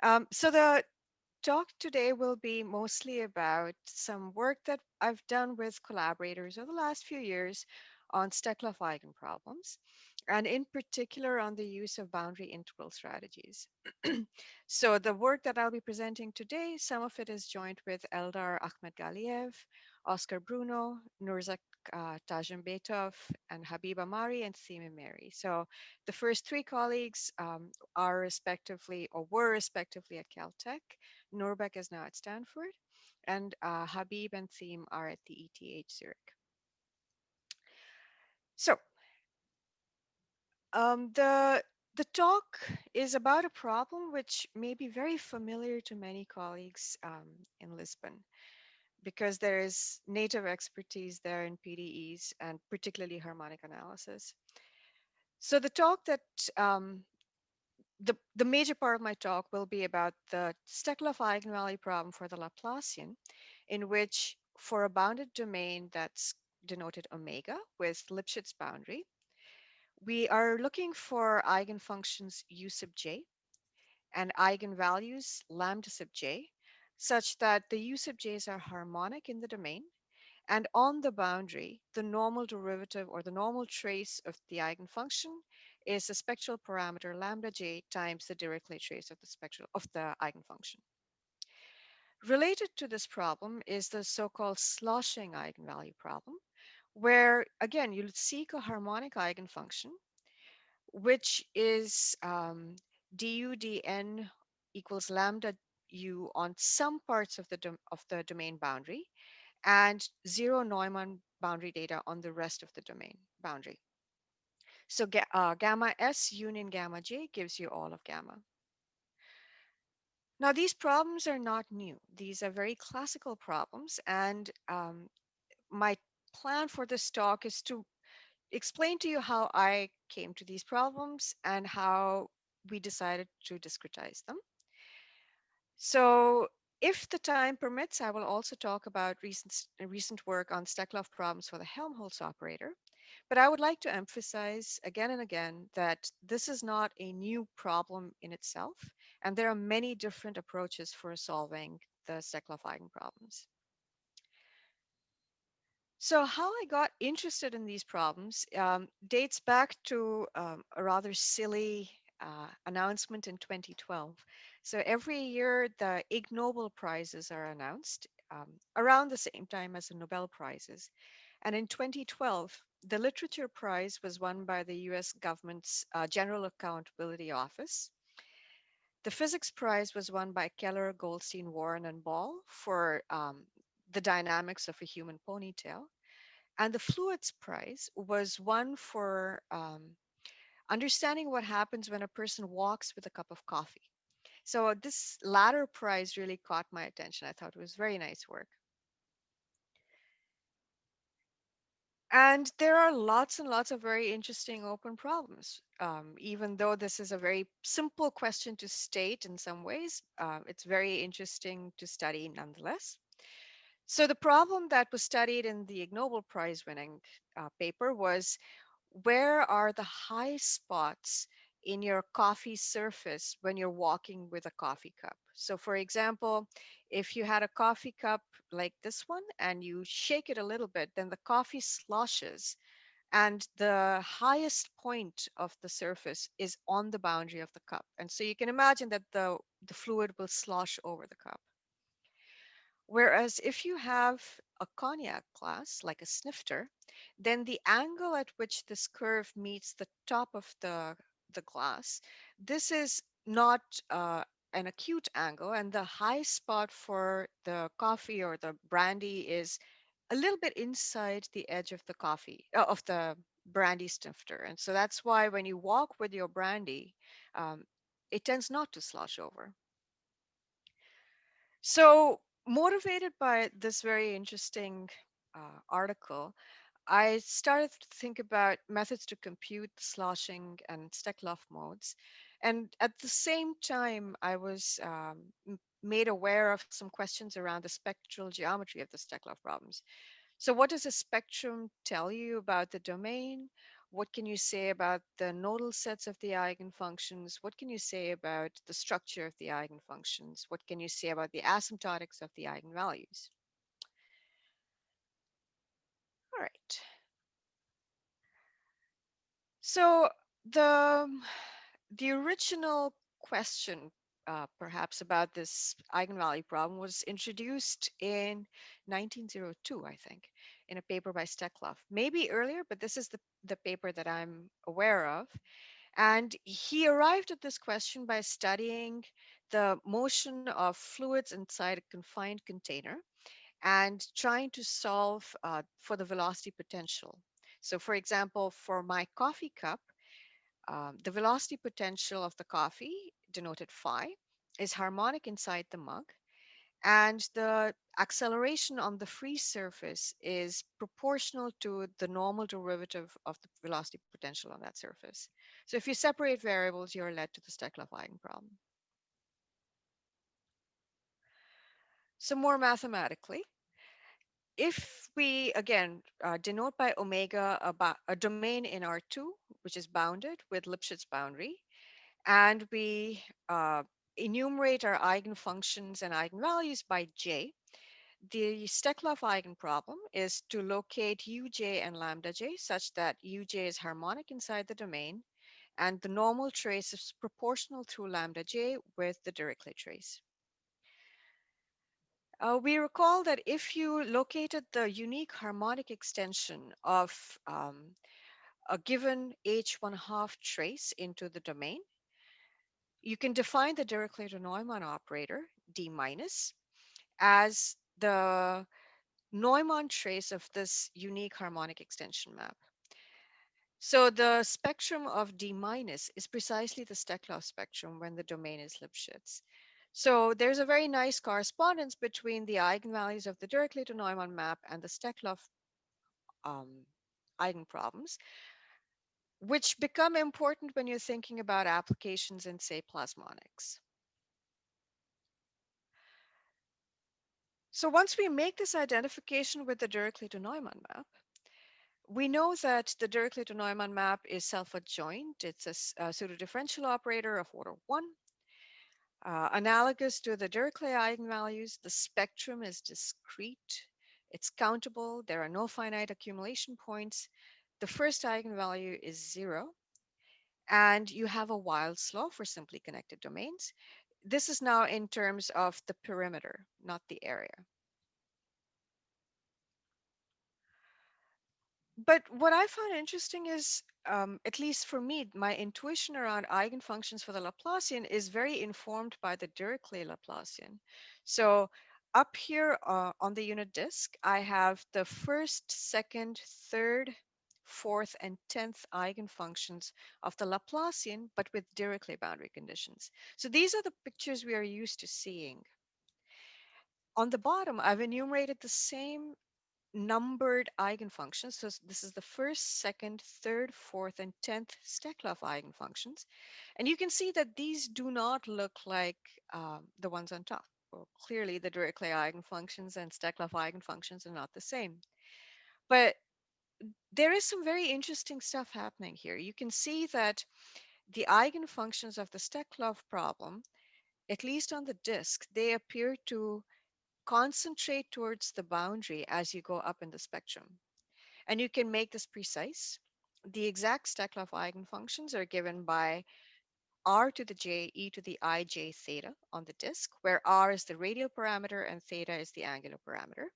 So the talk today will be mostly about some work that I've done with collaborators over the last few years on Steklove eigenproblems, and in particular on the use of boundary integral strategies. So the work that I'll be presenting today, some of it is joined with Eldar Ahmed Galiev, Oscar Bruno, Nurzak Tajambetov, and Habib Amari and Sima Mary. So the first three colleagues are respectively or were respectively at Caltech. Norbek is now at Stanford, and Habib and Thiem are at the ETH Zurich. So the talk is about a problem which may be very familiar to many colleagues in Lisbon because there is native expertise there in PDEs and particularly harmonic analysis. So the talk that the major part of my talk will be about the Steklov eigenvalue problem for the Laplacian, in which for a bounded domain that's denoted omega with Lipschitz boundary, we are looking for eigenfunctions u sub j and eigenvalues lambda sub j, such that the u sub j's are harmonic in the domain, and on the boundary, the normal derivative or the normal trace of the eigenfunction is the spectral parameter lambda j times the Dirichlet trace of the spectral of the eigenfunction. Related to this problem is the so-called sloshing eigenvalue problem, where again you seek a harmonic eigenfunction, which is du dn equals lambda u on some parts of the domain boundary, and zero Neumann boundary data on the rest of the domain boundary. So gamma S union gamma J gives you all of gamma. Now, these problems are not new. These are very classical problems. And my plan for this talk is to explain to you how I came to these problems and how we decided to discretize them. So if the time permits, I will also talk about recent work on Steklov problems for the Helmholtz operator. But I would like to emphasize again and again that this is not a new problem in itself, and there are many different approaches for solving the Steklov eigenproblems. So how I got interested in these problems dates back to a rather silly announcement in 2012. So every year the Ig Nobel Prizes are announced around the same time as the Nobel Prizes. And in 2012, the Literature Prize was won by the US government's General Accountability Office. The Physics Prize was won by Keller, Goldstein, Warren, and Ball for the dynamics of a human ponytail. And the Fluids Prize was won for understanding what happens when a person walks with a cup of coffee. So this latter prize really caught my attention. I thought it was very nice work. And there are lots and lots of very interesting open problems. Even though this is a very simple question to state in some ways, it's very interesting to study nonetheless. So the problem that was studied in the Ig Nobel Prize winning paper was, where are the high spots in your coffee surface when you're walking with a coffee cup? So, for example, if you had a coffee cup like this one and you shake it a little bit, then the coffee sloshes, and the highest point of the surface is on the boundary of the cup. And so you can imagine that the fluid will slosh over the cup. Whereas if you have a cognac glass, like a snifter, then the angle at which this curve meets the top of the glass, this is not an acute angle, and the high spot for the coffee or the brandy is a little bit inside the edge of the of the brandy snifter. And so that's why when you walk with your brandy, um, it tends not to slosh over. So, motivated by this very interesting article, I started to think about methods to compute the sloshing and Steklov modes. And at the same time, I was made aware of some questions around the spectral geometry of the Steklov problems. So, what does a spectrum tell you about the domain? What can you say about the nodal sets of the eigenfunctions? What can you say about the structure of the eigenfunctions? What can you say about the asymptotics of the eigenvalues? All right. So the the original question, perhaps about this eigenvalue problem, was introduced in 1902, I think, in a paper by Steklov. Maybe earlier, but this is the paper that I'm aware of. And he arrived at this question by studying the motion of fluids inside a confined container and trying to solve for the velocity potential. So, for example, for my coffee cup, the velocity potential of the coffee, denoted phi, is harmonic inside the mug, and the acceleration on the free surface is proportional to the normal derivative of the velocity potential on that surface. So if you separate variables, you're led to the Steklove eigenproblem. So more mathematically, if we again denote by omega a domain in R2, which is bounded with Lipschitz boundary, and we enumerate our eigenfunctions and eigenvalues by J, the Steklov eigenproblem is to locate uj and lambda j such that uj is harmonic inside the domain and the normal trace is proportional through lambda j with the Dirichlet trace. We recall that if you located the unique harmonic extension of a given h1/2 trace into the domain, you can define the Dirichlet Neumann operator, d minus, as the Neumann trace of this unique harmonic extension map. So the spectrum of D minus is precisely the Steklov spectrum when the domain is Lipschitz. So there's a very nice correspondence between the eigenvalues of the Dirichlet Neumann map and the Steklov um, eigenproblems, which become important when you're thinking about applications in, say, plasmonics. So once we make this identification with the Dirichlet Neumann map, we know that the Dirichlet Neumann map is self-adjoint. It's a pseudo-differential operator of order 1. Analogous to the Dirichlet eigenvalues, the spectrum is discrete. It's countable. There are no finite accumulation points. The first eigenvalue is 0. And you have a Wild law for simply connected domains. This is now in terms of the perimeter, not the area. But what I found interesting is, at least for me, my intuition around eigenfunctions for the Laplacian is very informed by the Dirichlet Laplacian. So up here on the unit disk, I have the first, second, third, fourth, and 10th eigenfunctions of the Laplacian, but with Dirichlet boundary conditions. So these are the pictures we are used to seeing. On the bottom, I've enumerated the same numbered eigenfunctions. So this is the first, second, third, fourth, and 10th Steklov eigenfunctions. And you can see that these do not look like the ones on top. Well, clearly, the Dirichlet eigenfunctions and Steklov eigenfunctions are not the same. But there is some very interesting stuff happening here. You can see that the eigenfunctions of the Steklov problem, at least on the disk, they appear to concentrate towards the boundary as you go up in the spectrum. And you can make this precise. The exact Steklov eigenfunctions are given by r to the j e to the ij theta on the disk, where r is the radial parameter and theta is the angular parameter.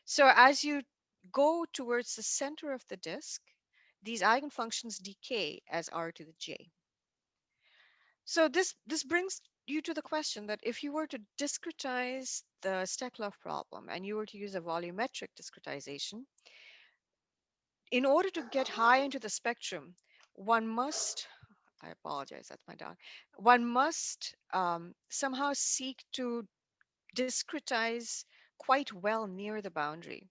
So as you go towards the center of the disk, these eigenfunctions decay as r to the j. So this brings you to the question that if you were to discretize the Steklov problem and you were to use a volumetric discretization, in order to get high into the spectrum, one must, I apologize, that's my dog, one must somehow seek to discretize quite well near the boundary.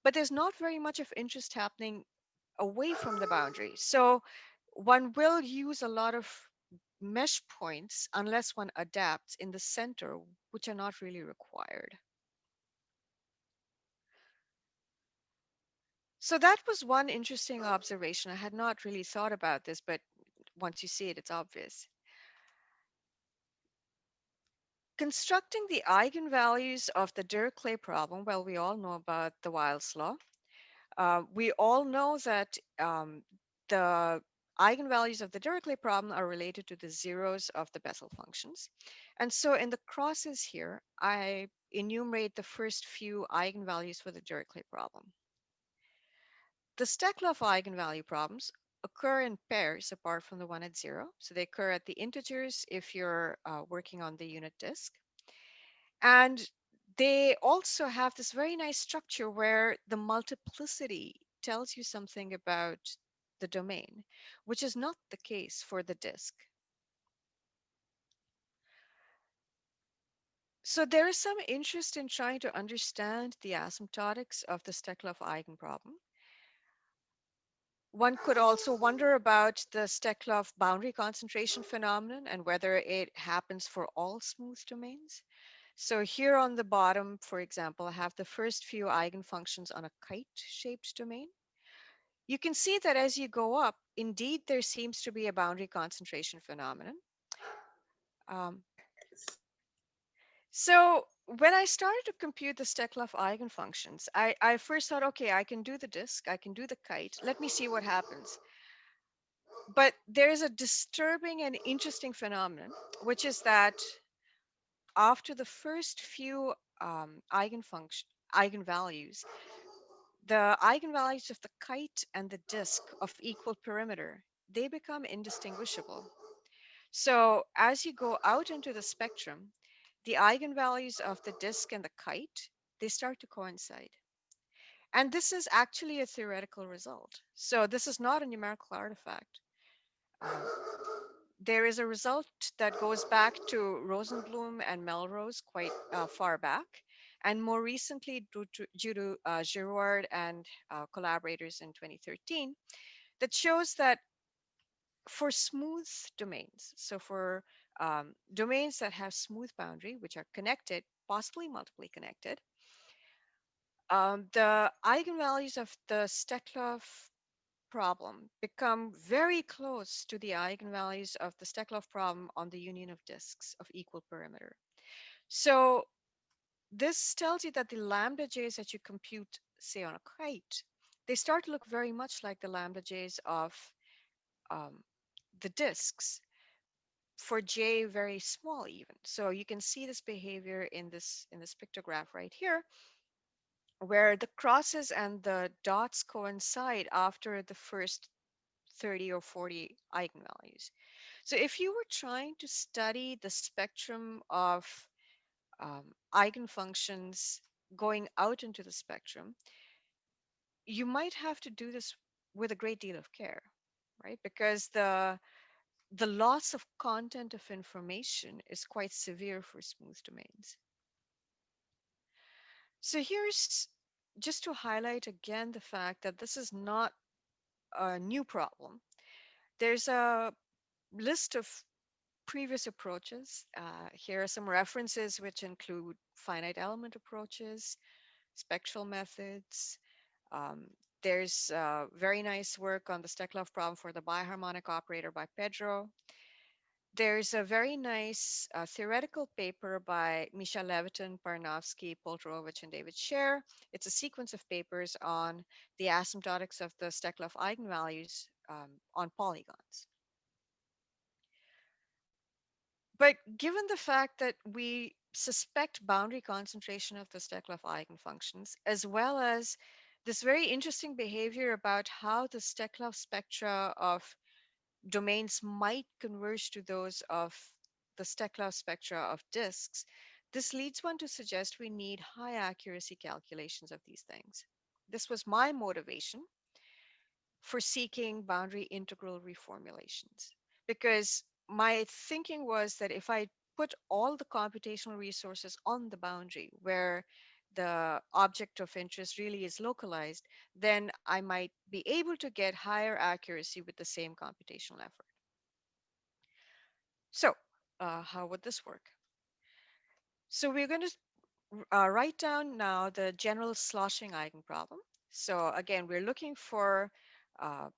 But there's not very much of interest happening away from the boundary. So one will use a lot of mesh points unless one adapts in the center, which are not really required. So that was one interesting observation. I had not really thought about this, but once you see it, it's obvious. Constructing the eigenvalues of the Dirichlet problem, well, we all know about the Wiles law. We all know that the eigenvalues of the Dirichlet problem are related to the zeros of the Bessel functions. And so in the crosses here, I enumerate the first few eigenvalues for the Dirichlet problem. The Steklov eigenvalue problems occur in pairs apart from the one at zero. So they occur at the integers if you're working on the unit disk. And they also have this very nice structure where the multiplicity tells you something about the domain, which is not the case for the disk. So there is some interest in trying to understand the asymptotics of the Steklov eigenproblem. One could also wonder about the Steklov boundary concentration phenomenon and whether it happens for all smooth domains. So here on the bottom, for example, I have the first few eigenfunctions on a kite-shaped domain. You can see that as you go up, indeed, there seems to be a boundary concentration phenomenon. Um, so when I started to compute the Steklov eigenfunctions, I first thought, okay, I can do the disk, I can do the kite. Let me see what happens. But there is a disturbing and interesting phenomenon, which is that after the first few eigenvalues, the eigenvalues of the kite and the disk of equal perimeter, they become indistinguishable. So as you go out into the spectrum, the eigenvalues of the disk and the kite, they start to coincide. And this is actually a theoretical result. So this is not a numerical artifact. Um, there is a result that goes back to Rosenblum and Melrose quite far back, and more recently due to Girouard and collaborators in 2013, that shows that for smooth domains, so for domains that have smooth boundary, which are connected, possibly multiply connected, the eigenvalues of the Steklov problem become very close to the eigenvalues of the Steklov problem on the union of disks of equal perimeter. So this tells you that the lambda j's that you compute, say, on a kite, they start to look very much like the lambda j's of um, the disks for j very small even. So you can see this behavior in this pictograph right here, where the crosses and the dots coincide after the first 30 or 40 eigenvalues. So if you were trying to study the spectrum of eigenfunctions going out into the spectrum, you might have to do this with a great deal of care, right? Because the loss of content of information is quite severe for smooth domains. So here's just to highlight again the fact that this is not a new problem. There's a list of previous approaches. Here are some references which include finite element approaches, spectral methods. Um, there's very nice work on the Steklov problem for the biharmonic operator by Pedro. There's a very nice theoretical paper by Misha Levitin, Parnowski, Polterovich, and David Scher. It's a sequence of papers on the asymptotics of the Steklov eigenvalues on polygons. But given the fact that we suspect boundary concentration of the Steklov eigenfunctions, as well as this very interesting behavior about how the Steklov spectra of domains might converge to those of the Steklov spectra of disks, this leads one to suggest we need high accuracy calculations of these things. This was my motivation for seeking boundary integral reformulations, because my thinking was that if I put all the computational resources on the boundary where the object of interest really is localized, then I might be able to get higher accuracy with the same computational effort. So, how would this work? So, we're going to write down now the general sloshing eigenproblem. So again, we're looking for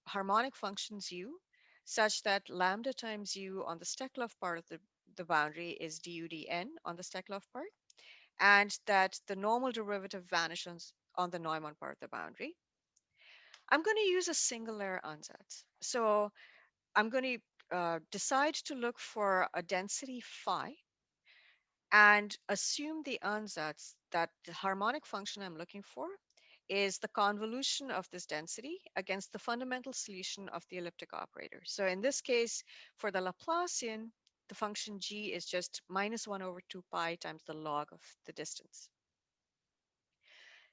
harmonic functions u such that lambda times u on the Steklov part of the boundary is du dn on the Steklov part, and that the normal derivative vanishes on the Neumann part of the boundary. I'm going to use a single layer ansatz. So I'm going to decide to look for a density phi and assume the ansatz that the harmonic function I'm looking for is the convolution of this density against the fundamental solution of the elliptic operator. So in this case, for the Laplacian, the function g is just minus 1 over 2 pi times the log of the distance.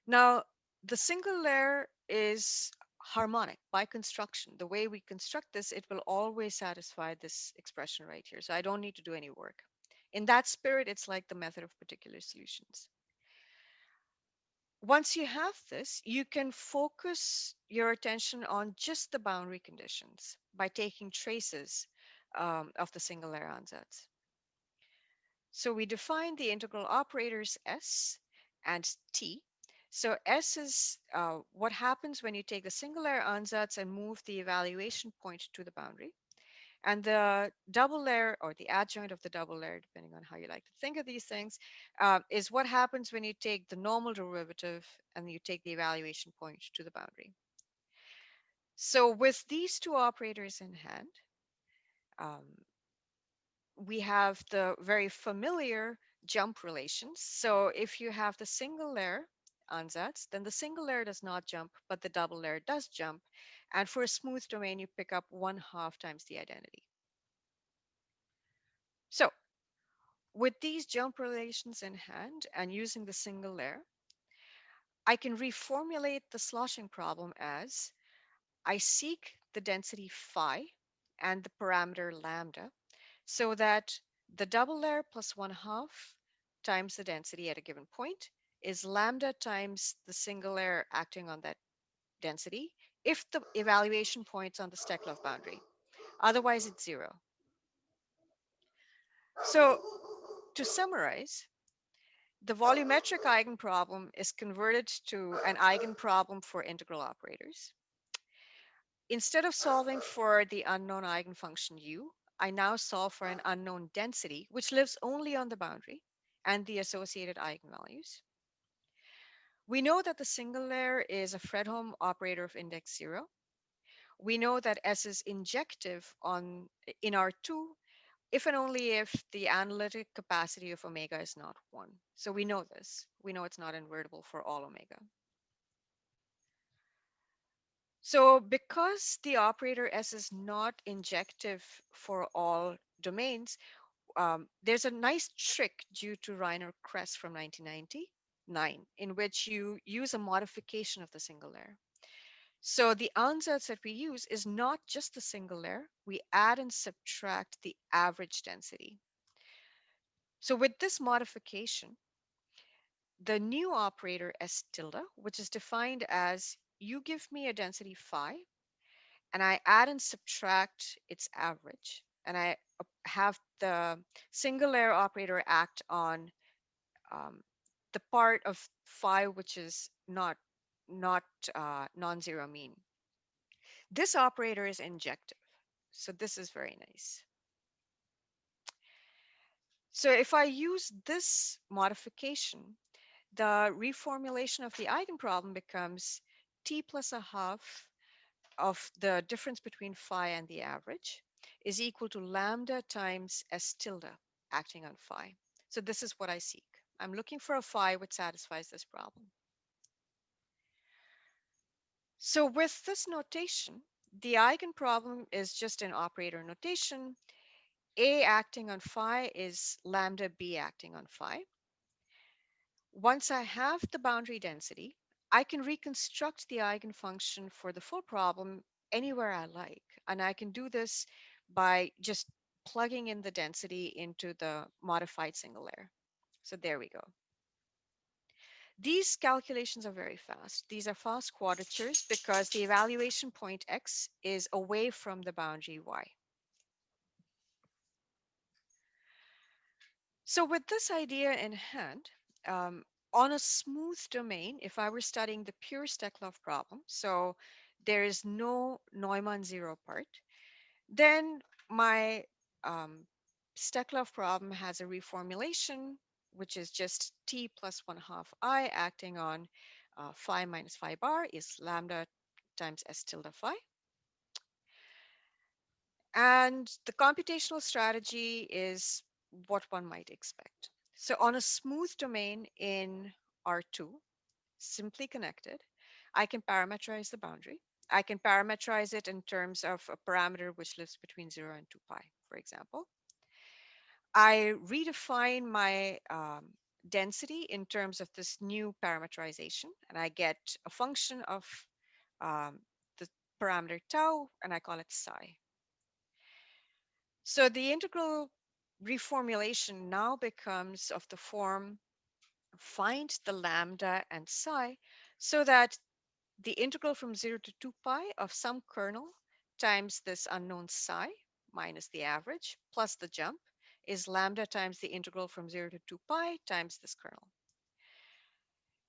Now, the single layer is harmonic by construction. The way we construct this, it will always satisfy this expression right here. So I don't need to do any work. In that spirit, it's like the method of particular solutions. Once you have this, you can focus your attention on just the boundary conditions by taking traces of the single layer ansatz. So we define the integral operators S and T. So S is what happens when you take the single layer ansatz and move the evaluation point to the boundary. And the double layer, or the adjoint of the double layer, depending on how you like to think of these things, is what happens when you take the normal derivative and you take the evaluation point to the boundary. So with these two operators in hand, um, we have the very familiar jump relations. So if you have the single layer ansatz, then the single layer does not jump, but the double layer does jump. And for a smooth domain, you pick up 1/2 times the identity. So with these jump relations in hand and using the single layer, I can reformulate the sloshing problem as I seek the density phi and the parameter lambda so that the double layer plus 1/2 times the density at a given point is lambda times the single layer acting on that density if the evaluation point's on the Steklov boundary. Otherwise, it's 0. So to summarize, the volumetric eigenproblem is converted to an eigenproblem for integral operators. Instead of solving for the unknown eigenfunction u, I now solve for an unknown density, which lives only on the boundary, and the associated eigenvalues. We know that the single layer is a Fredholm operator of index 0. We know that S is injective in R2 if and only if the analytic capacity of omega is not 1. So we know this. We know it's not invertible for all omega. So because the operator S is not injective for all domains, there's a nice trick due to Rhino crests from 1999 in which you use a modification of the single layer. So the ansatz that we use is not just the single layer. We add and subtract the average density. So with this modification, the new operator S tilde, which is defined as you give me a density phi, and I add and subtract its average, and I have the single layer operator act on the part of phi which is not non-zero mean. This operator is injective, so this is very nice. So if I use this modification, the reformulation of the eigenproblem becomes t plus a half of the difference between phi and the average is equal to lambda times S tilde acting on phi. So this is what I seek. I'm looking for a phi which satisfies this problem. So with this notation, the eigenproblem is just an operator notation. A acting on phi is lambda B acting on phi. Once I have the boundary density, I can reconstruct the eigenfunction for the full problem anywhere I like. And I can do this by just plugging in the density into the modified single layer. So there we go. These calculations are very fast. These are fast quadratures because the evaluation point x is away from the boundary y. So with this idea in hand, On a smooth domain, if I were studying the pure Steklov problem, so there is no Neumann zero part, then my um, Steklov problem has a reformulation, which is just t plus 1 half I acting on phi minus phi bar is lambda times s tilde phi. And the computational strategy is what one might expect. So on a smooth domain in R2, simply connected, I can parameterize the boundary. I can parameterize it in terms of a parameter which lives between 0 and 2 pi, for example. I redefine my density in terms of this new parameterization, and I get a function of um, the parameter tau, and I call it psi. So the integral reformulation now becomes of the form find the lambda and psi so that the integral from 0 to 2 pi of some kernel times this unknown psi minus the average plus the jump is lambda times the integral from 0 to 2 pi times this kernel.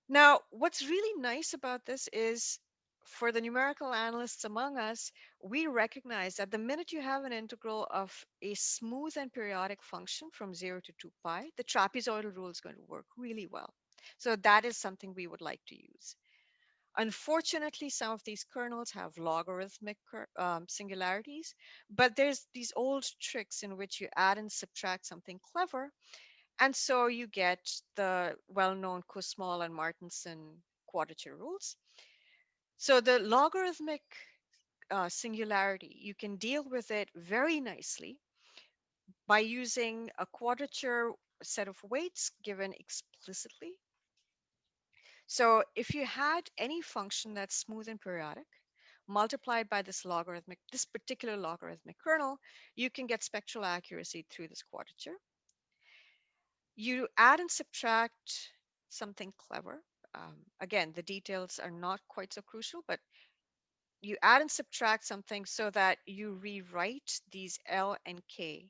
Now, what's really nice about this is for the numerical analysts among us, we recognize that the minute you have an integral of a smooth and periodic function from 0 to 2 pi, the trapezoidal rule is going to work really well. So that is something we would like to use. Unfortunately, some of these kernels have logarithmic singularities, but there's these old tricks in which you add and subtract something clever, and so you get the well-known Kussmaul and Martinson quadrature rules. So the logarithmic singularity, you can deal with it very nicely by using a quadrature set of weights given explicitly. So if you had any function that's smooth and periodic, multiplied by this particular logarithmic kernel, you can get spectral accuracy through this quadrature. You add and subtract something clever. Again, the details are not quite so crucial, but you add and subtract something so that you rewrite these L and K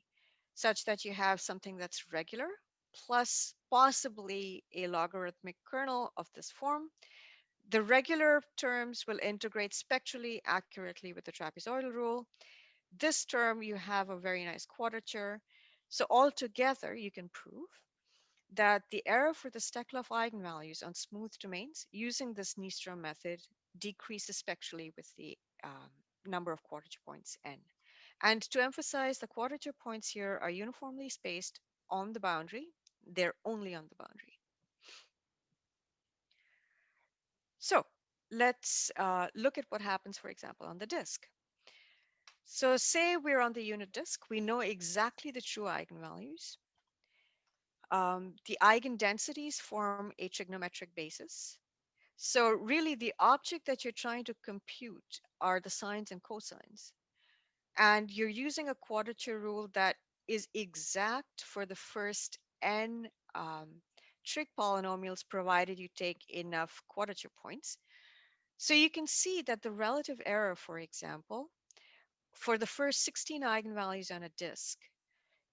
such that you have something that's regular plus possibly a logarithmic kernel of this form. The regular terms will integrate spectrally accurately with the trapezoidal rule. This term, you have a very nice quadrature. So altogether, you can prove that the error for the Steklov eigenvalues on smooth domains using this Nystrom method decreases spectrally with the number of quadrature points n. And to emphasize, the quadrature points here are uniformly spaced on the boundary. They're only on the boundary. So let's look at what happens, for example, on the disk. So say we're on the unit disk. We know exactly the true eigenvalues. The eigendensities form a trigonometric basis. So really the object that you're trying to compute are the sines and cosines. And you're using a quadrature rule that is exact for the first n trig polynomials provided you take enough quadrature points. So you can see that the relative error, for example, for the first 16 eigenvalues on a disk,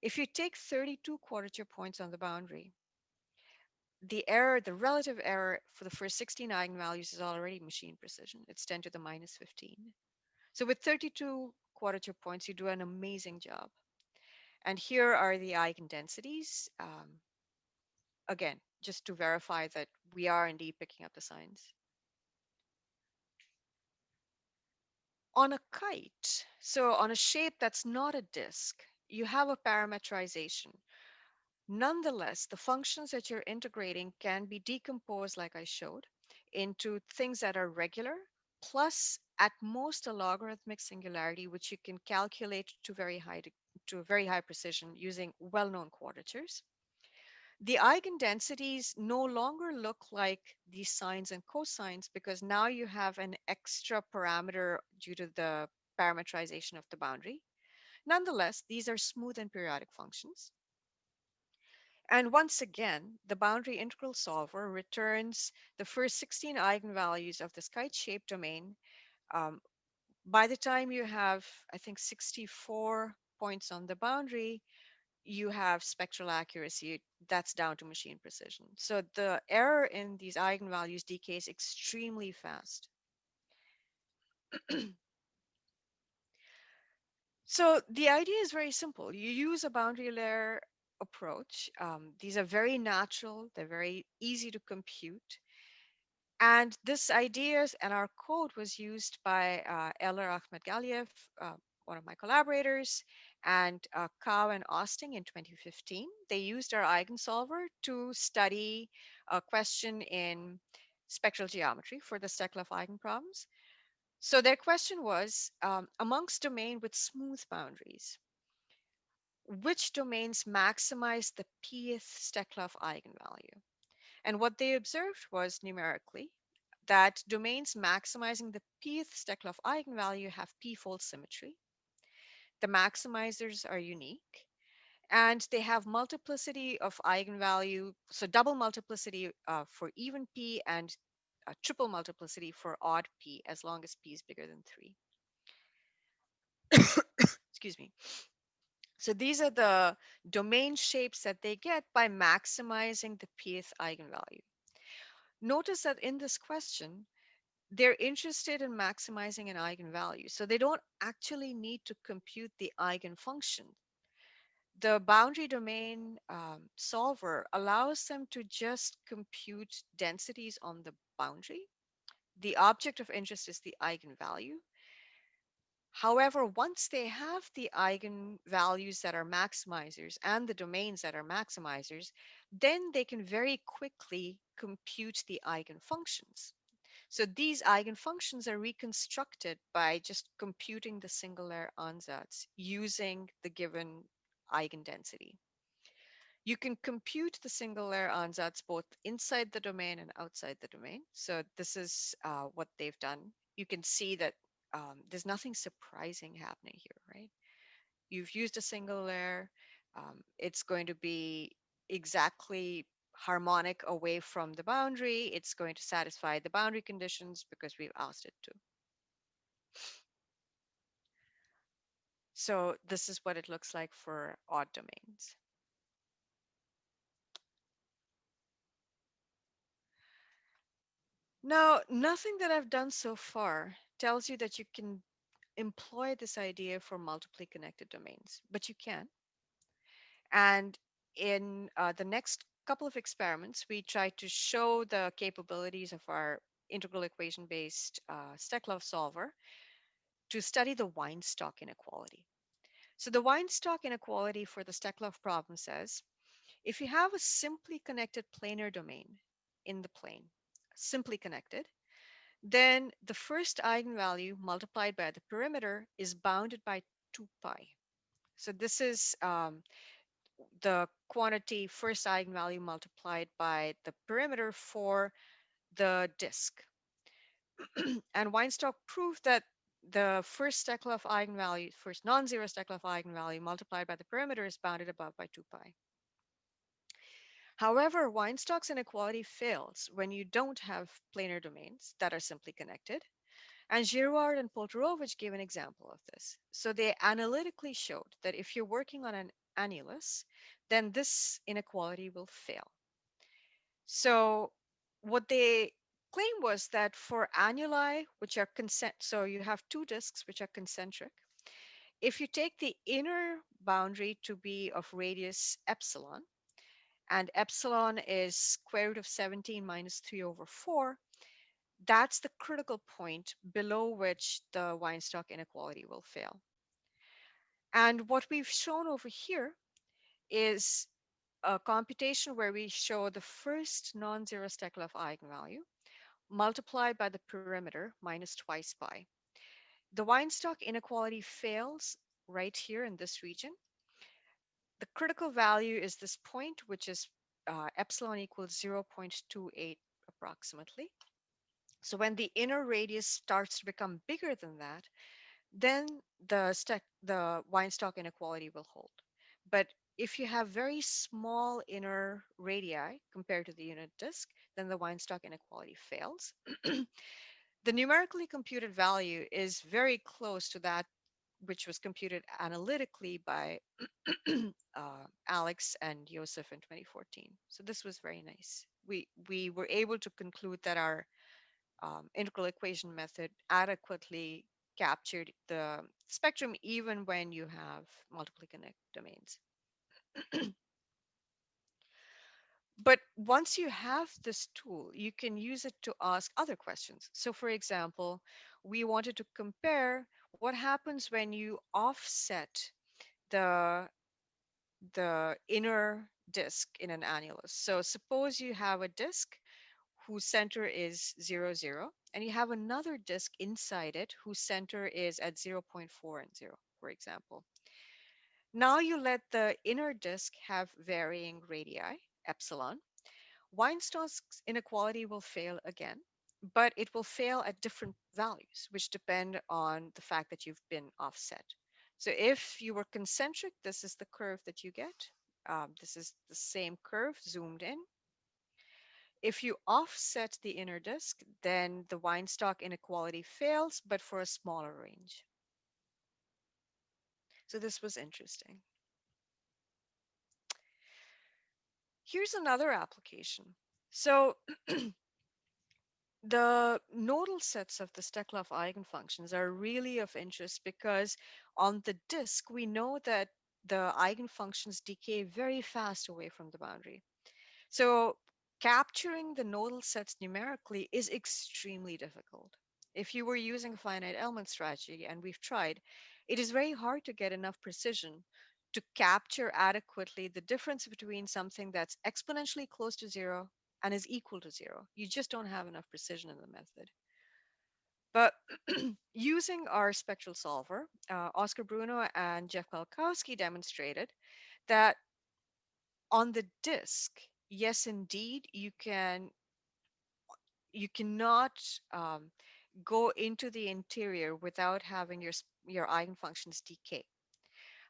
if you take 32 quadrature points on the boundary, the relative error for the first 16 eigenvalues is already machine precision. It's 10 to the minus 15. So with 32 quadrature points, you do an amazing job. And here are the eigendensities. Again, just to verify that we are indeed picking up the signs. On a kite, so on a shape that's not a disk, you have a parametrization. Nonetheless, the functions that you're integrating can be decomposed, like I showed, into things that are regular, plus at most a logarithmic singularity, which you can calculate to very high precision using well-known quadratures. The eigendensities no longer look like the sines and cosines because now you have an extra parameter due to the parametrization of the boundary. Nonetheless, these are smooth and periodic functions. And once again, the boundary integral solver returns the first 16 eigenvalues of this kite-shaped domain. Um, by the time you have, I think, 64 points on the boundary, you have spectral accuracy that's down to machine precision. So the error in these eigenvalues decays extremely fast. So the idea is very simple. You use a boundary layer approach. These are very natural, they're very easy to compute. And this ideas and our code was used by Eller Ahmed Galiev, one of my collaborators, and Kao and Austin in 2015. They used our eigensolver to study a question in spectral geometry for the Steklov eigenproblems. So their question was, amongst domain with smooth boundaries, which domains maximize the pth Steklov eigenvalue? And what they observed was numerically that domains maximizing the pth Steklov eigenvalue have p-fold symmetry. The maximizers are unique, and they have multiplicity of eigenvalue, so double multiplicity for even p and triple multiplicity for odd p as long as p is bigger than 3. Excuse me. So these are the domain shapes that they get by maximizing the pth eigenvalue. Notice that in this question, they're interested in maximizing an eigenvalue. So they don't actually need to compute the eigenfunction. The boundary domain solver allows them to just compute densities on the boundary. The object of interest is the eigenvalue. However, once they have the eigenvalues that are maximizers and the domains that are maximizers, then they can very quickly compute the eigenfunctions. So these eigenfunctions are reconstructed by just computing the single layer ansatz using the given eigendensity. You can compute the single layer ansatz both inside the domain and outside the domain. So this is what they've done. You can see that there's nothing surprising happening here, right? You've used a single layer. It's going to be exactly harmonic away from the boundary. It's going to satisfy the boundary conditions because we've asked it to. So this is what it looks like for odd domains. Now, nothing that I've done so far tells you that you can employ this idea for multiply connected domains, but you can. And in the next couple of experiments, we try to show the capabilities of our integral equation based Steklov solver to study the Weinstock inequality. So the Weinstock inequality for the Steklov problem says if you have a simply connected planar domain in the plane, simply connected, then the first eigenvalue multiplied by the perimeter is bounded by 2 pi. So this is the quantity first eigenvalue multiplied by the perimeter for the disk. And Weinstock proved that the first Steklov eigenvalue, first non-zero Steklov eigenvalue multiplied by the perimeter is bounded above by 2 pi. However, Weinstock's inequality fails when you don't have planar domains that are simply connected. And Girouard and Polterovich gave an example of this. So they analytically showed that if you're working on an annulus, then this inequality will fail. So what they claim was that for annuli, which are so you have two disks which are concentric, if you take the inner boundary to be of radius epsilon, and epsilon is square root of 17 minus 3 over 4, that's the critical point below which the Weinstock inequality will fail. And what we've shown over here is a computation where we show the first non-zero Steklov eigenvalue multiplied by the perimeter minus twice pi. The Weinstock inequality fails right here in this region. The critical value is this point, which is epsilon equals 0.28 approximately. So when the inner radius starts to become bigger than that, then the Weinstock inequality will hold. But if you have very small inner radii compared to the unit disk, then the Weinstock inequality fails. The numerically computed value is very close to that which was computed analytically by Alex and Joseph in 2014. So this was very nice. We were able to conclude that our integral equation method adequately captured the spectrum even when you have multiply connect domains. But once you have this tool, you can use it to ask other questions. So, for example, we wanted to compare what happens when you offset the the inner disk in an annulus. So, suppose you have a disk whose center is 0, 0, and you have another disk inside it whose center is at zero point 0.4 and 0, for example. Now you let the inner disk have varying radii, epsilon. Weinstock's inequality will fail again, but it will fail at different values, which depend on the fact that you've been offset. So if you were concentric, this is the curve that you get. This is the same curve zoomed in. If you offset the inner disk, then the Weinstock inequality fails, but for a smaller range. So this was interesting. Here's another application. So the nodal sets of the Steklov eigenfunctions are really of interest because on the disk, we know that the eigenfunctions decay very fast away from the boundary. So capturing the nodal sets numerically is extremely difficult. If you were using a finite element strategy, and we've tried, it is very hard to get enough precision to capture adequately the difference between something that's exponentially close to zero and is equal to zero. You just don't have enough precision in the method. But using our spectral solver, Oscar Bruno and Jeff Kalkowski demonstrated that on the disk, yes, indeed, you cannot um, go into the interior without having your eigenfunctions decay.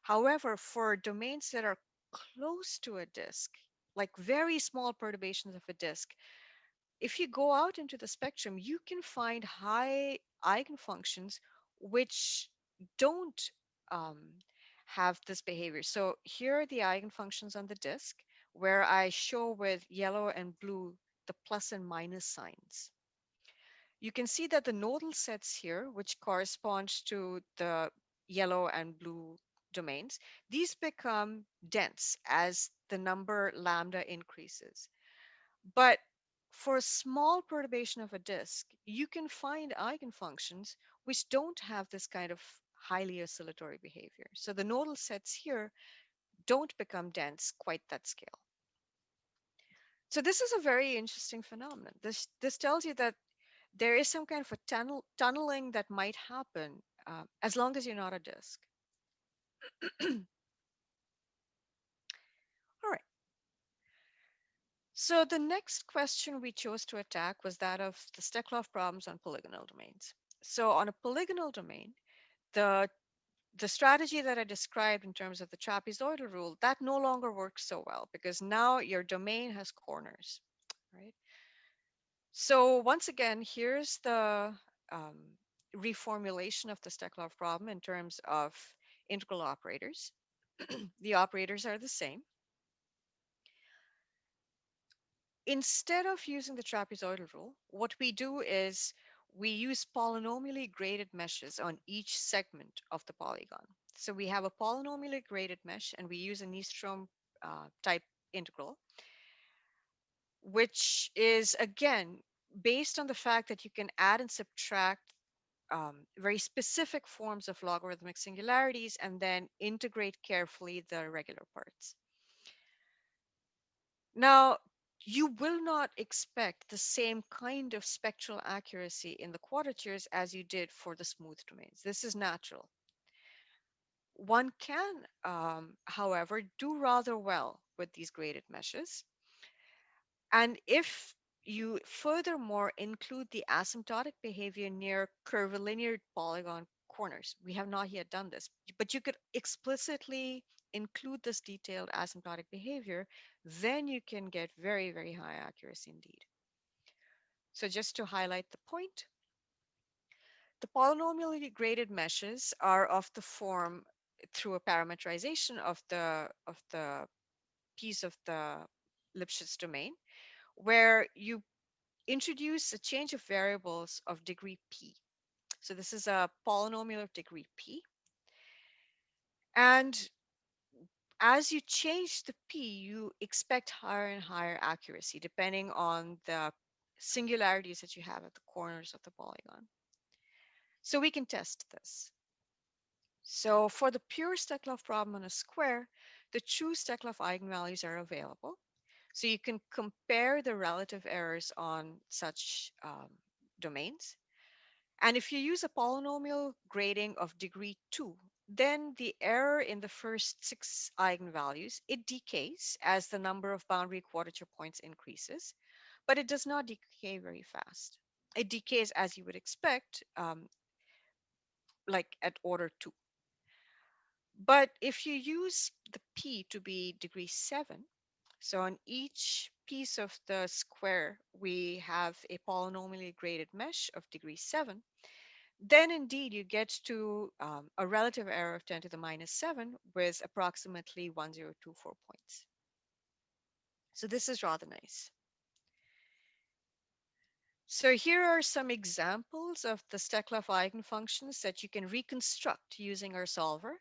However, for domains that are close to a disk, like very small perturbations of a disk, if you go out into the spectrum, you can find high eigenfunctions which don't um, have this behavior. So here are the eigenfunctions on the disk, where I show with yellow and blue the plus and minus signs. You can see that the nodal sets here, which corresponds to the yellow and blue domains, these become dense as the number lambda increases. But for a small perturbation of a disk, you can find eigenfunctions which don't have this kind of highly oscillatory behavior. So the nodal sets here don't become dense quite that scale. So this is a very interesting phenomenon. This tells you that there is some kind of a tunneling that might happen as long as you're not a disk. All right. So the next question we chose to attack was that of the Steklov problems on polygonal domains. So on a polygonal domain, the the strategy that I described in terms of the trapezoidal rule, that no longer works so well because now your domain has corners, right? So once again, here's the um, reformulation of the Steklov problem in terms of integral operators. The operators are the same. Instead of using the trapezoidal rule, what we do is we use polynomially graded meshes on each segment of the polygon. So we have a polynomially graded mesh and we use a Nystrom type integral, which is again based on the fact that you can add and subtract very specific forms of logarithmic singularities and then integrate carefully the regular parts. Now, you will not expect the same kind of spectral accuracy in the quadratures as you did for the smooth domains. This is natural. One can, however, do rather well with these graded meshes. And if you furthermore include the asymptotic behavior near curvilinear polygon corners, we have not yet done this, but you could explicitly include this detailed asymptotic behavior, then you can get very, very high accuracy indeed. So just to highlight the point, The polynomially graded meshes are of the form through a parameterization of the piece of the Lipschitz domain, where you introduce a change of variables of degree p. So this is a polynomial of degree p. And as you change the p, you expect higher and higher accuracy depending on the singularities that you have at the corners of the polygon. So we can test this. So for the pure Steklov problem on a square, the true Steklov eigenvalues are available. So you can compare the relative errors on such domains. And if you use a polynomial grading of degree 2, then the error in the first 6 eigenvalues, it decays as the number of boundary quadrature points increases, but it does not decay very fast. It decays as you would expect, like at order 2. But if you use the p to be degree 7, so on each piece of the square, we have a polynomially graded mesh of degree 7, then indeed you get to a relative error of 10 to the minus 7 with approximately 1024 points. So this is rather nice. So here are some examples of the Steklov eigenfunctions that you can reconstruct using our solver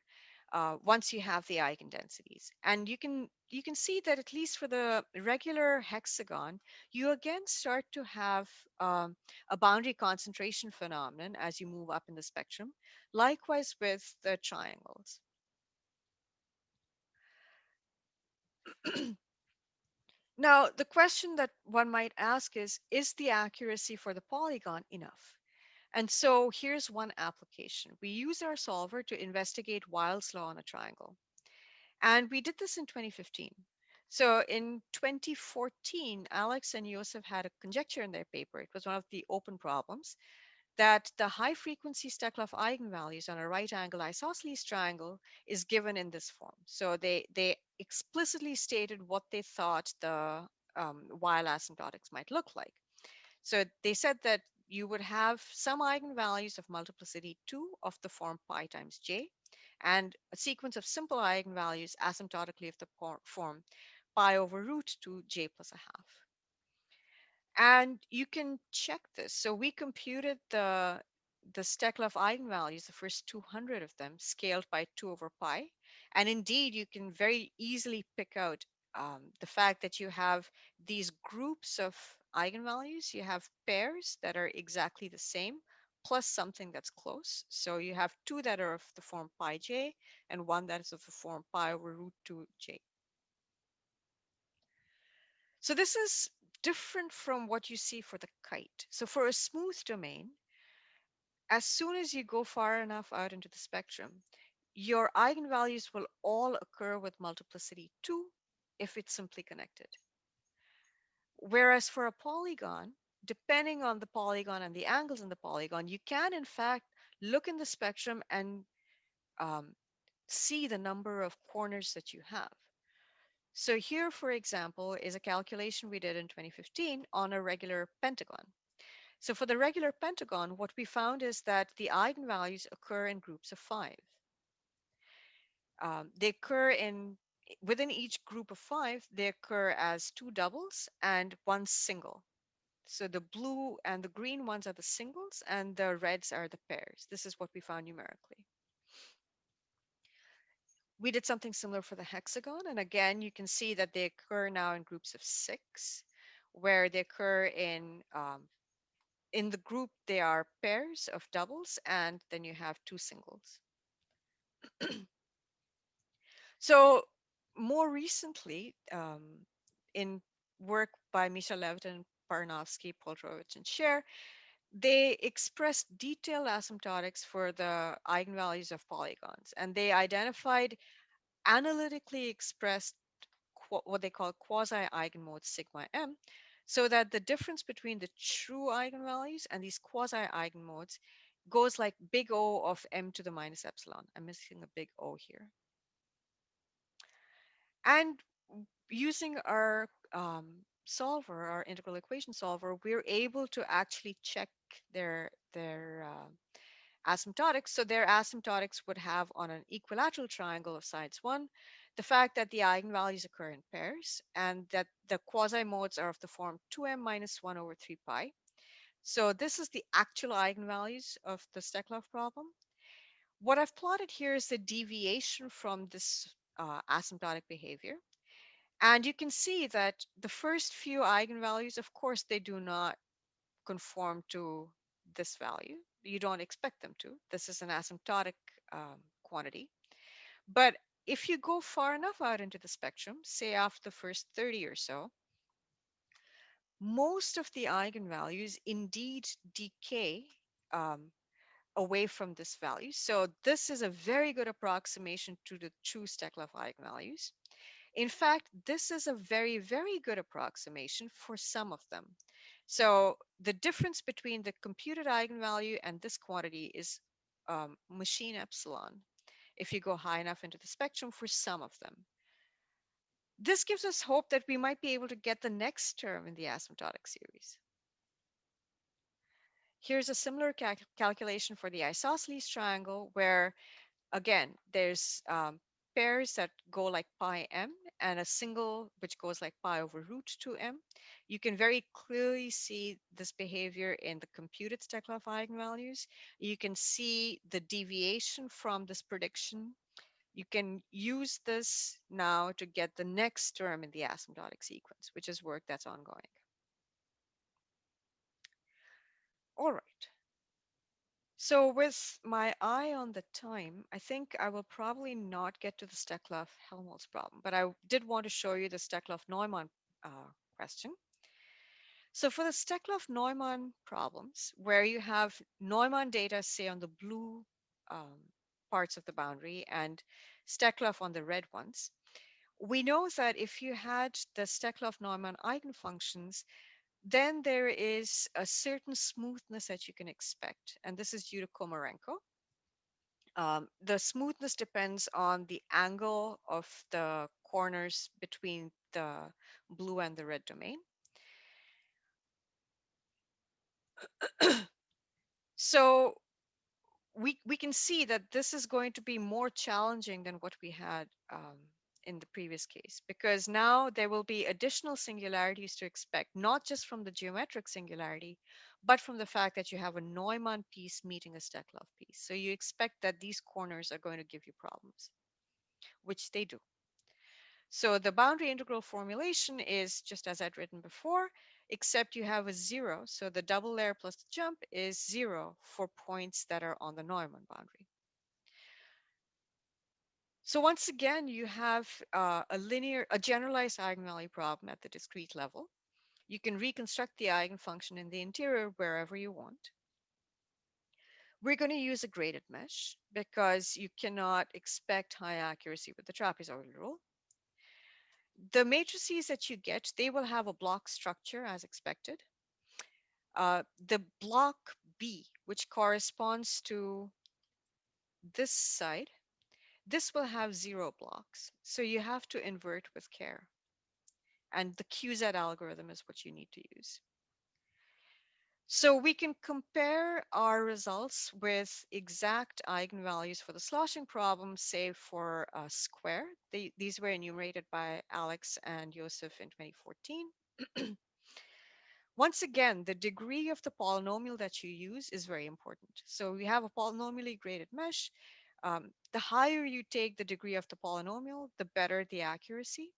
once you have the eigendensities. And you can see that at least for the regular hexagon, you again start to have a boundary concentration phenomenon as you move up in the spectrum. Likewise with the triangles. Now, the question that one might ask is the accuracy for the polygon enough? And so here's one application. We use our solver to investigate Weyls law on a triangle. And we did this in 2015. So in 2014, Alex and Josef had a conjecture in their paper. It was one of the open problems that the high frequency Steklov eigenvalues on a right angle isosceles triangle is given in this form. So they explicitly stated what they thought the Weil asymptotics might look like. So they said that you would have some eigenvalues of multiplicity 2 of the form pi times j, and a sequence of simple eigenvalues asymptotically of the form pi over root 2 j plus a half. And you can check this. So we computed the Steklov eigenvalues, the first 200 of them, scaled by 2 over pi. And indeed, you can very easily pick out the fact that you have these groups of eigenvalues. You have pairs that are exactly the same, plus something that's close. So you have two that are of the form pi j, and one that is of the form pi over root 2 j. So this is different from what you see for the kite. So for a smooth domain, as soon as you go far enough out into the spectrum, your eigenvalues will all occur with multiplicity 2 if it's simply connected. Whereas for a polygon, depending on the polygon and the angles in the polygon, you can in fact look in the spectrum and um, see the number of corners that you have. So here, for example, is a calculation we did in 2015 on a regular pentagon. So for the regular pentagon, what we found is that the eigenvalues occur in groups of 5. They occur in within each group of 5, they occur as two doubles and one single. So the blue and the green ones are the singles and the reds are the pairs. This is what we found numerically. We did something similar for the hexagon, and again, you can see that they occur now in groups of 6, where they occur in the group, they are pairs of doubles, and then you have two singles. So more recently, in work by Misha Levitin, Parnowski, Poltrovich, and Scher, they expressed detailed asymptotics for the eigenvalues of polygons, and they identified analytically expressed what they call quasi-eigenmodes sigma m, so that the difference between the true eigenvalues and these quasi-eigenmodes goes like big O of m to the minus epsilon. I'm missing a big O here. And using our solver, our integral equation solver, we're able to actually check their asymptotics. So their asymptotics would have on an equilateral triangle of sides 1 the fact that the eigenvalues occur in pairs and that the quasi-modes are of the form 2m minus 1 over 3 pi. So this is the actual eigenvalues of the Steklov problem. What I've plotted here is the deviation from this asymptotic behavior. And you can see that the first few eigenvalues, of course, they do not conform to this value. You don't expect them to. This is an asymptotic quantity. But if you go far enough out into the spectrum, say after the first 30 or so, most of the eigenvalues indeed decay um, away from this value. So this is a very good approximation to the true Steklov eigenvalues. In fact, this is a very, very good approximation for some of them. So the difference between the computed eigenvalue and this quantity is machine epsilon if you go high enough into the spectrum for some of them. This gives us hope that we might be able to get the next term in the asymptotic series. Here's a similar calculation for the isosceles triangle where, again, there's pairs that go like pi m and a single which goes like pi over root 2m. You can very clearly see this behavior in the computed Steklov eigenvalues. You can see the deviation from this prediction. You can use this now to get the next term in the asymptotic sequence, which is work that's ongoing. All right. So with my eye on the time, I think I will probably not get to the Steklov-Helmholtz problem, but I did want to show you the Stacklove Neumann question. So for the Stacklove Neumann problems, where you have Neumann data, say, on the blue um, parts of the boundary and Steklov on the red ones, we know that if you had the Stacklove Neumann eigenfunctions, then there is a certain smoothness that you can expect. And this is due to Komarenko. The smoothness depends on the angle of the corners between the blue and the red domain. So we can see that this is going to be more challenging than what we had in the previous case, because now there will be additional singularities to expect, not just from the geometric singularity, but from the fact that you have a Neumann piece meeting a Steklov piece. So you expect that these corners are going to give you problems, which they do. So the boundary integral formulation is just as I'd written before, except you have a zero. So the double layer plus the jump is zero for points that are on the Neumann boundary. So once again, you have a generalized eigenvalue problem at the discrete level. You can reconstruct the eigenfunction in the interior wherever you want. We're going to use a graded mesh because you cannot expect high accuracy with the trapezoidal rule. The matrices that you get, they will have a block structure as expected. The block B, which corresponds to this side, this will have 0 blocks. So you have to invert with care. And the QZ algorithm is what you need to use. So we can compare our results with exact eigenvalues for the sloshing problem, say for a square. These were enumerated by Alex and Joseph in 2014. Once again, the degree of the polynomial that you use is very important. So we have a polynomially graded mesh. The higher you take the degree of the polynomial, the better the accuracy.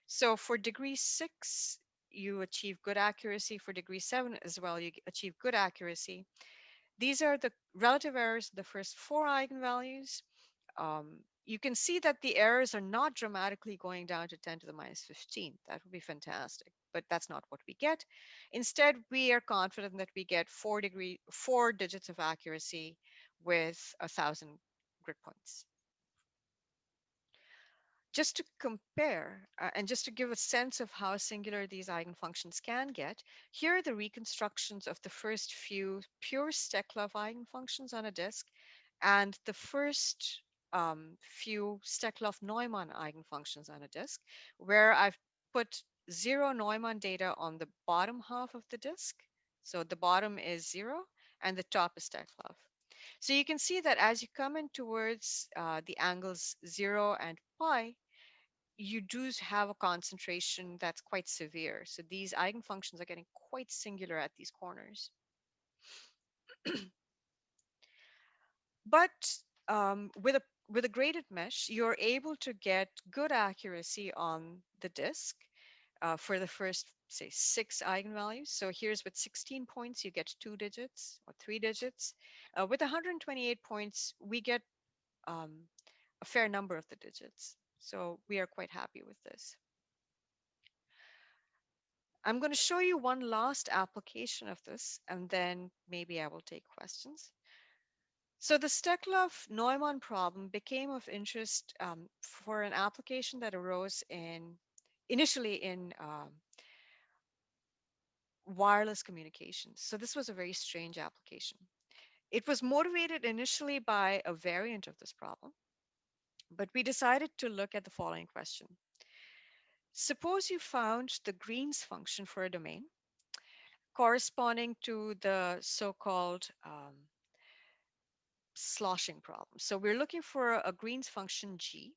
So for degree 6, you achieve good accuracy. For degree 7 as well, you achieve good accuracy. These are the relative errors of the first 4 eigenvalues. You can see that the errors are not dramatically going down to 10 to the minus 15. That would be fantastic, but that's not what we get. Instead, we are confident that we get 4 digits of accuracy with 1,000 grid points. Just to compare and just to give a sense of how singular these eigenfunctions can get, here are the reconstructions of the first few pure Steklov eigenfunctions on a disk and the first few Steklov Neumann eigenfunctions on a disk, where I've put 0 Neumann data on the bottom half of the disk. So the bottom is 0 and the top is Steklov. So you can see that as you come in towards the angles 0 and pi, you do have a concentration that's quite severe. So these eigenfunctions are getting quite singular at these corners. But with a graded mesh, you're able to get good accuracy on the disk for the first, say, 6 eigenvalues. So here's with 16 points, you get 2 digits or 3 digits. With 128 points, we get um, a fair number of the digits. So we are quite happy with this. I'm going to show you one last application of this, and then maybe I will take questions. So the Stacklove Neumann problem became of interest for an application that arose initially in wireless communications. So this was a very strange application. It was motivated initially by a variant of this problem, but we decided to look at the following question. Suppose you found the Green's function for a domain corresponding to the so-called sloshing problem. So we're looking for a Green's function G.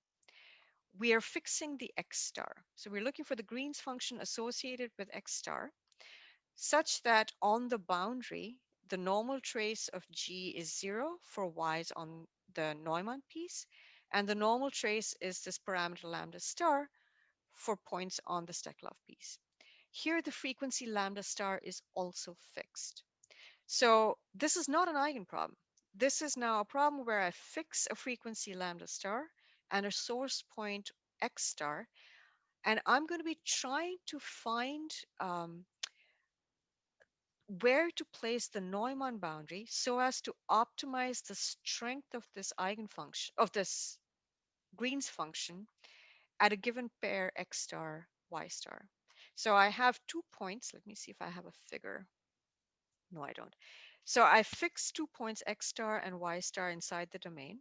We are fixing the x star. So we're looking for the Green's function associated with x star such that on the boundary, the normal trace of G is 0 for y's on the Neumann piece, and the normal trace is this parameter lambda star for points on the Steklov piece. Here, the frequency lambda star is also fixed. So this is not an eigenproblem. This is now a problem where I fix a frequency lambda star and a source point x star, and I'm going to be trying to find where to place the Neumann boundary so as to optimize the strength of this eigenfunction, of this Green's function at a given pair x star, y star. So I have 2 points. Let me see if I have a figure. No, I don't. So I fixed 2 points x star and y star inside the domain.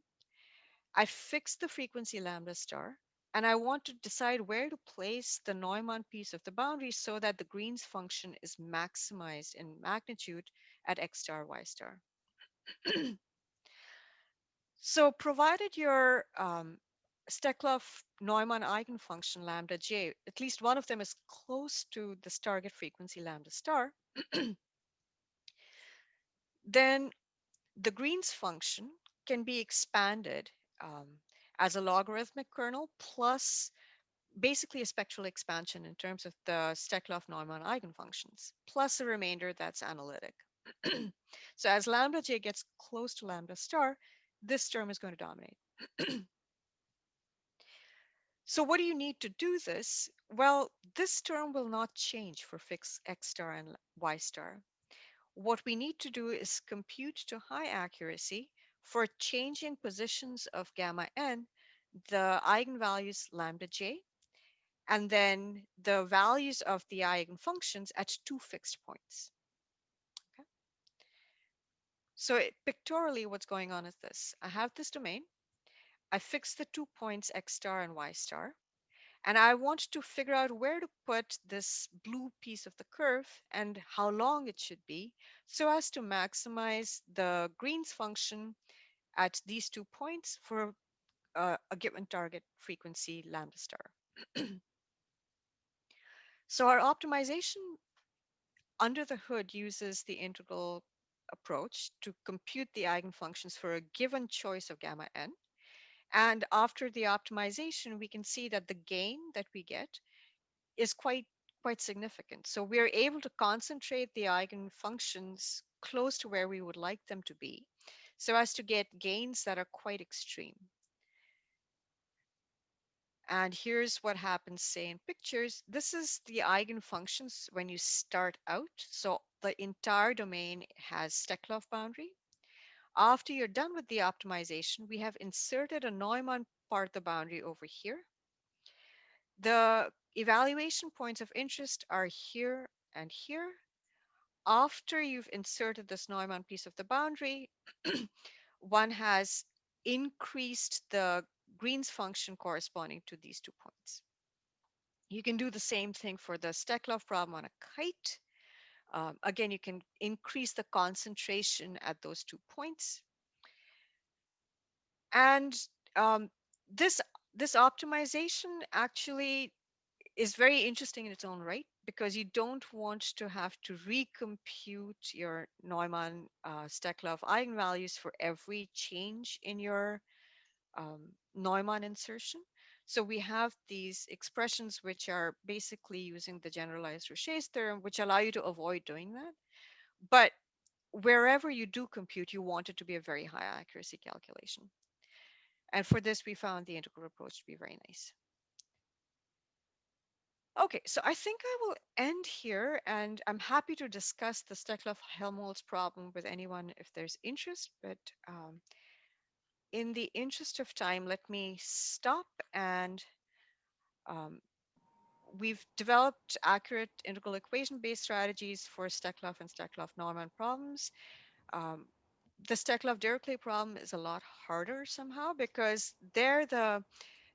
I fixed the frequency lambda star, and I want to decide where to place the Neumann piece of the boundary so that the Green's function is maximized in magnitude at x star, y star. So provided your Steklov Neumann eigenfunction lambda j, at least one of them is close to this target frequency lambda star, then the Green's function can be expanded um, as a logarithmic kernel plus basically a spectral expansion in terms of the Steklov Neumann eigenfunctions, plus a remainder that's analytic. So as lambda j gets close to lambda star, this term is going to dominate. So what do you need to do this? Well, this term will not change for fixed x star and y star. What we need to do is compute to high accuracy for changing positions of gamma n, the eigenvalues lambda j, and then the values of the eigenfunctions at 2 fixed points. Okay? So pictorially, what's going on is this. I have this domain. I fix the 2 points x star and y star. And I want to figure out where to put this blue piece of the curve and how long it should be so as to maximize the Green's function at these 2 points for a given target frequency lambda star. So our optimization under the hood uses the integral approach to compute the eigenfunctions for a given choice of gamma n. And after the optimization, we can see that the gain that we get is quite significant. So we are able to concentrate the eigenfunctions close to where we would like them to be so as to get gains that are quite extreme. And here's what happens, say, in pictures. This is the eigenfunctions when you start out. So the entire domain has Steklov boundary. After you're done with the optimization, we have inserted a Neumann part of the boundary over here. The evaluation points of interest are here and here. After you've inserted this Neumann piece of the boundary, one has increased the Green's function corresponding to these 2 points. You can do the same thing for the Steklov problem on a kite. Again, you can increase the concentration at those 2 points. And um, this this optimization actually is very interesting in its own right, because you don't want to have to recompute your Neumann Steklov eigenvalues for every change in your Neumann insertion. So we have these expressions which are basically using the generalized Richet's theorem, which allow you to avoid doing that. But wherever you do compute, you want it to be a very high accuracy calculation. And for this, we found the integral approach to be very nice. Okay, so I think I will end here, and I'm happy to discuss the Steklov-Helmholtz problem with anyone if there's interest. But in the interest of time, let me stop. And um, we've developed accurate integral equation-based strategies for Steklov and Steklov-Neumann problems. Um, the Steklov-Dirichlet problem is a lot harder somehow, because there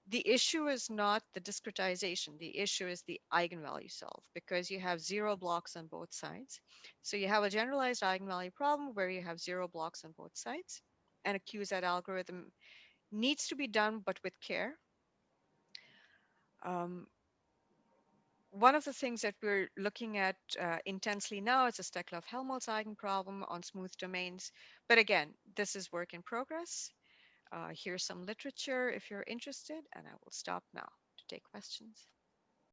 the issue is not the discretization. The issue is the eigenvalue solve, because you have zero blocks on both sides. So you have a generalized eigenvalue problem where you have zero blocks on both sides. And a QZ algorithm needs to be done, but with care. Um, One of the things that we're looking at intensely now is a Steklov-Helmholtz eigen problem on smooth domains. But again, this is work in progress. Here's some literature if you're interested, and I will stop now to take questions.